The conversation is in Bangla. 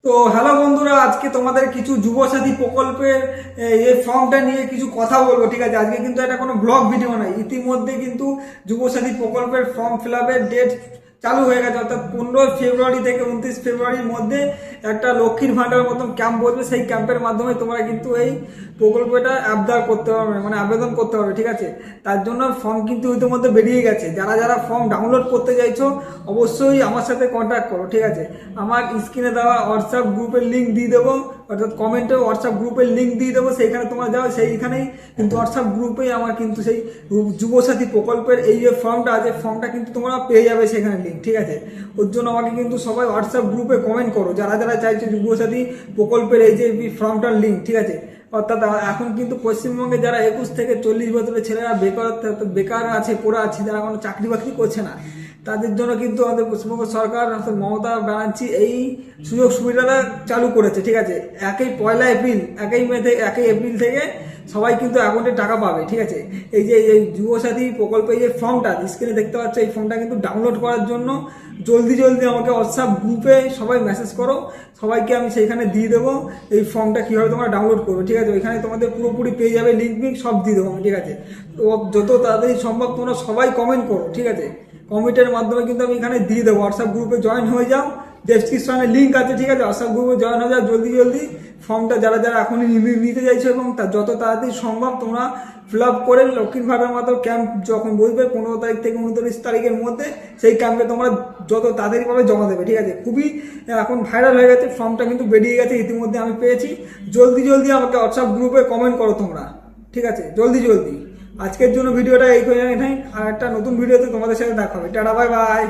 তো হ্যালো বন্ধুরা, আজকে তোমাদের কিছু যুবসাথী প্রকল্পের এই ফর্মটা নিয়ে কিছু কথা বলবো। ঠিক আছে, আজকে কিন্তু এটা কোনো ব্লগ ভিডিও নয়। ইতিমধ্যে কিন্তু যুবসাথী প্রকল্পের ফর্ম ফিল আপের ডেট চালু হয়ে গেছে, অর্থাৎ 15 ফেব্রুয়ারি থেকে 29 ফেব্রুয়ারির মধ্যে একটা লক্ষ্মীর ভাণ্ডার মতন ক্যাম্প বসবে। সেই ক্যাম্পের মাধ্যমে তোমরা কিন্তু এই প্রকল্পটা আবদার করতে পারবে, মানে আবেদন করতে পারবে। ঠিক আছে, তার জন্য ফর্ম কিন্তু ইতিমধ্যে বেরিয়ে গেছে। যারা যারা ফর্ম ডাউনলোড করতে চাইছো অবশ্যই আমার সাথে কন্ট্যাক্ট করো। ঠিক আছে, আমার স্ক্রিনে দেওয়া হোয়াটসঅ্যাপ গ্রুপের লিঙ্ক দিয়ে দেবো, অর্থাৎ কমেন্টে হোয়াটসঅ্যাপ গ্রুপের লিঙ্ক দিয়ে দেবো। সেইখানে তোমরা যাও, সেইখানেই কিন্তু হোয়াটসঅ্যাপ গ্রুপেই আমার কিন্তু সেই যুবসাথী প্রকল্পের এই যে ফর্মটা আছে, ফর্মটা কিন্তু তোমরা পেয়ে যাবে সেখানে লিঙ্ক। ঠিক আছে, ওর জন্য আমাকে কিন্তু সবাই হোয়াটসঅ্যাপ গ্রুপে কমেন্ট করো যারা যারা চাইছো যুবসাথী প্রকল্পের এই যে ফর্মটার লিঙ্ক। ঠিক আছে, অর্থাৎ এখন কিন্তু পশ্চিমবঙ্গে যারা 21 থেকে 40 বছরের ছেলেরা বেকার আছে, পড়ে আছে, যারা কোনো চাকরি বাকরি করছে না, তাদের জন্য কিন্তু আমাদের পশ্চিমবঙ্গ সরকার অর্থাৎ মমতা ব্যানার্জি এই সুযোগ সুবিধাটা চালু করেছে। ঠিক আছে, 1 এপ্রিল থেকে সবাই কিন্তু অ্যাকাউন্টে টাকা পাবে। ঠিক আছে, এই যে এই যুবসাথী প্রকল্পে যে ফর্মটা স্ক্রিনে দেখতে পাচ্ছ, এই ফর্মটা কিন্তু ডাউনলোড করার জন্য জলদি আমাকে হোয়াটসঅ্যাপ গ্রুপে সবাই মেসেজ করো, সবাইকে আমি সেইখানে দিয়ে দেবো এই ফর্মটা কীভাবে তোমরা ডাউনলোড করবে। ঠিক আছে, ওইখানে তোমাদের পুরোপুরি পেয়ে যাবে, লিঙ্ক সব দিয়ে দেবো আমি। ঠিক আছে, তো যত তাড়াতাড়ি সম্ভব তোমরা সবাই কমেন্ট করো। ঠিক আছে, কমেন্টের মাধ্যমে কিন্তু আমি এখানে দিয়ে দেবো। হোয়াটসঅ্যাপ গ্রুপে জয়েন হয়ে যাও, ডেসক্রিপশনে লিঙ্ক আছে। ঠিক আছে, হোয়াটসঅ্যাপ গ্রুপে জয়েন হয়ে যাও জলদি ফর্মটা যারা যারা এখনই নিতে চাইছো, এবং যত তাড়াতাড়ি সম্ভব তোমরা ফিল আপ করে লক্ষ্মীর ভাণ্ডার মতো ক্যাম্প যখন বসবে 15 তারিখ থেকে 29 তারিখের মধ্যে, সেই ক্যাম্পে তোমরা যত তাড়াতাড়ি পাবে জমা দেবে। ঠিক আছে, খুবই এখন ভাইরাল হয়ে গেছে, ফর্মটা কিন্তু বেরিয়ে গেছে, ইতিমধ্যে আমি পেয়েছি। জলদি আমাকে হোয়াটসঅ্যাপ গ্রুপে কমেন্ট করো তোমরা। ঠিক আছে, জলদি আজকের জন্য ভিডিওটা এই করে নেই, আর একটা নতুন ভিডিওতে তোমাদের সাথে দেখা হবে। Tata, bye bye.